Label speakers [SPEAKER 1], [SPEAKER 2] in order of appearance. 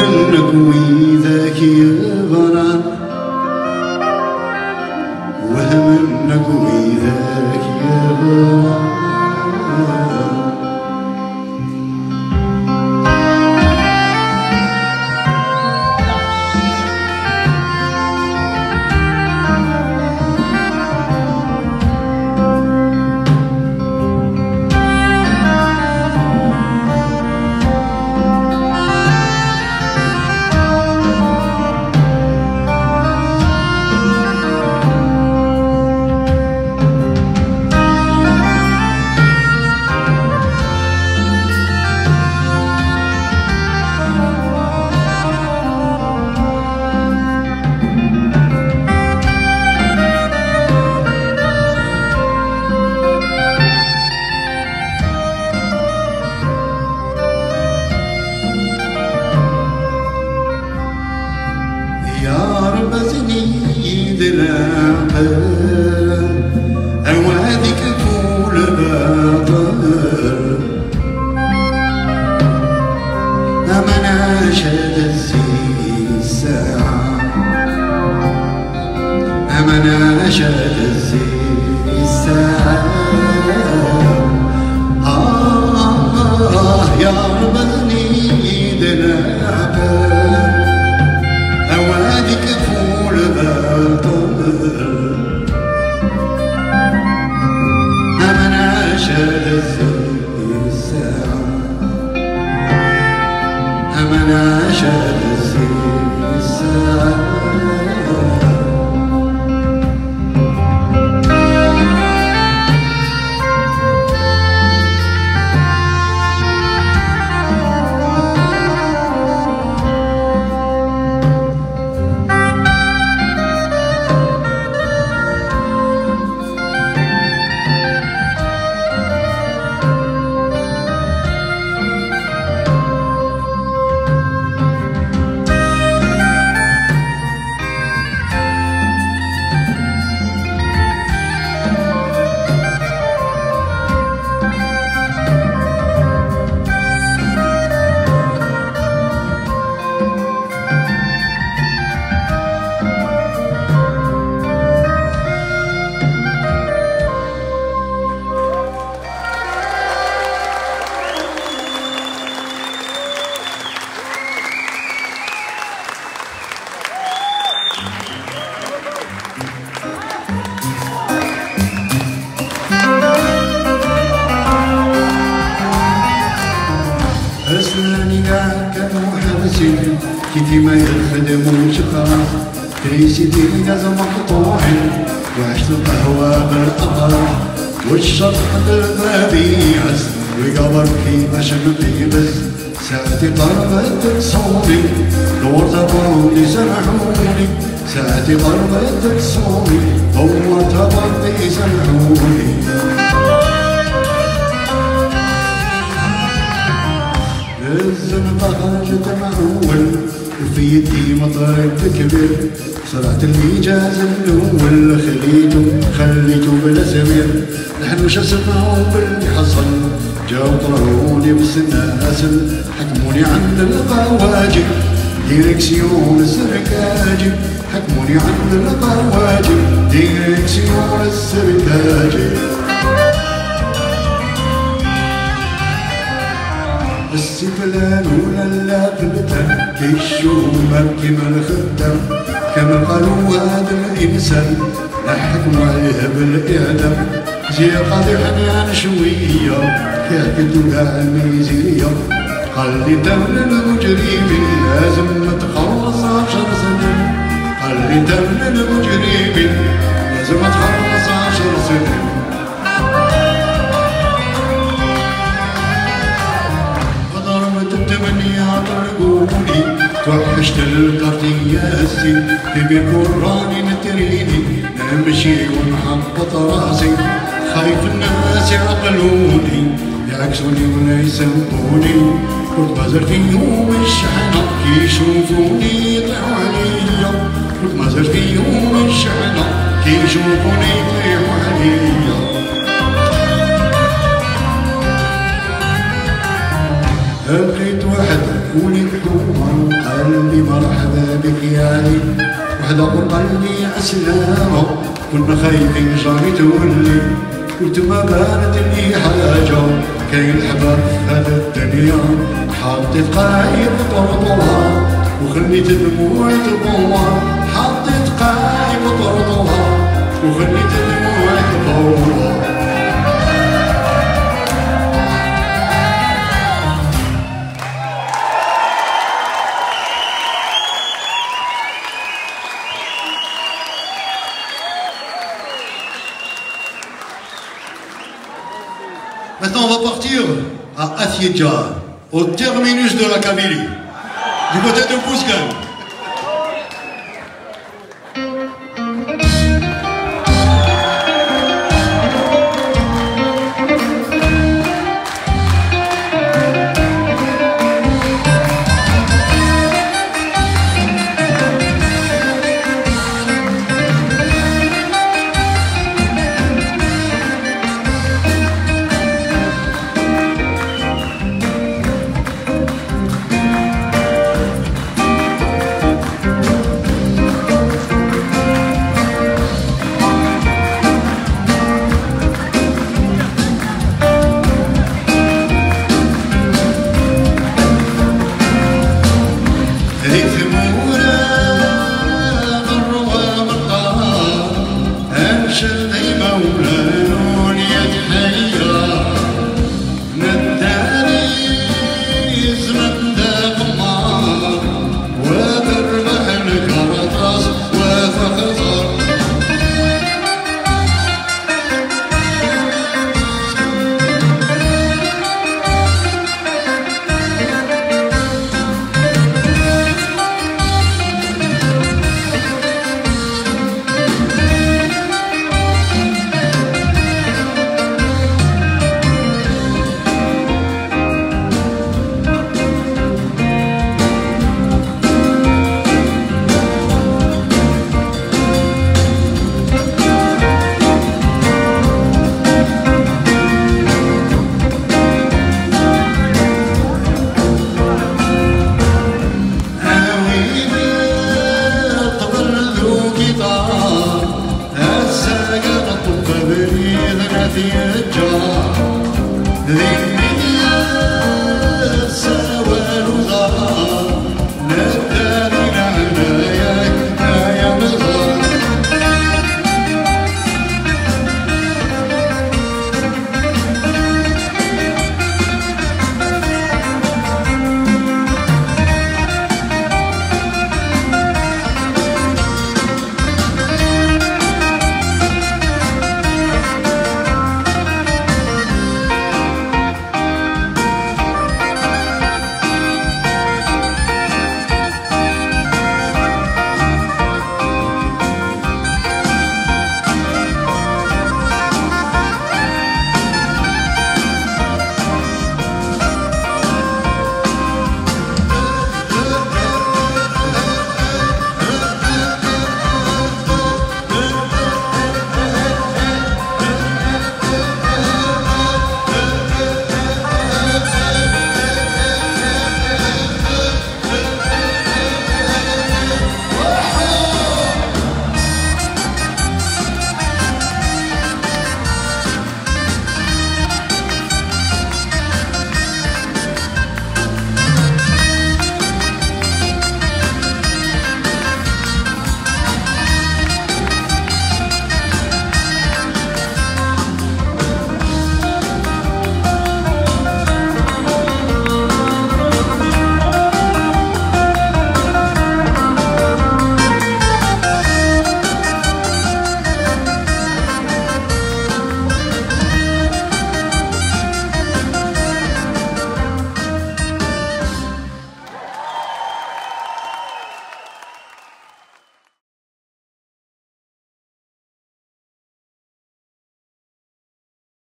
[SPEAKER 1] وهمنك وإذاك يا غرام وهمنك وإذاك يا غرام أوادك طول باطل أمنا شاد الزين الساعة أمنا شاد الزين الساعة يا رب ذني دلابا أوادك طول باطل شاد الزين الساعة أمنا شاد الزين الساعة أسلاني قاعد كانوا حبسين كيفي ما يخدموش خلاص كريسي ديالي ناس مقطوعين وعشت القهوة بالأطراف والشط عند الباب يعز ويقبر كيفاش نطيبز ساعتي ضربت تصومي دور زبوني سامحوني ساعتي ضربت تصومي دور زبوني سامحوني الزنطة تمعول وفي يدي مطرب كبير صرعت الإيجاز الأول خليته بلا سمير نحن وش سمعوا باللي حصل جاو طلعوني بالسناسل حكموني عند القواجب ديريكسيون السركاجي حكموني عند القواجب ديريكسيون السركاجي السفلان ولا لا تبتل كيشومر كيما الخدام كما قالوا هذا الإنسان لا حكموا عليه بالإعدام زي قاضي حنان شوية كاكدوا كاع الميزية قال لي دم المجرمين لازم نتخلص 10 سنين قال لي دم المجرمين لازم نتخلص 10 سنين طرقوني توحشت القرطياسي في قراني نتريني نمشي ونحبط راسي خايف الناس يعقلوني يعكسوني ولا يسبوني كنت بازر فيهم الشحنة كيشوفوني يطيحوا عليا كنت بازر فيهم الشحنة كيشوفوني يطيحوا عليا لقيت واحد ولد حومة قال لي مرحبا بك يا علي، واحد آخر قال لي عسلامة، كنا خايفين جاري تولي. قلت ما بانت لي حاجة، كاين الحباب في هذا الدنيا، حطيت قاعي بطرطوها وخليت دموع تبوها، حطيت قاعي بطرطوها وخليت دموع تبوها. Maintenant, on va partir à Athieja, au terminus de la Kabylie, du côté de Bouzgan. The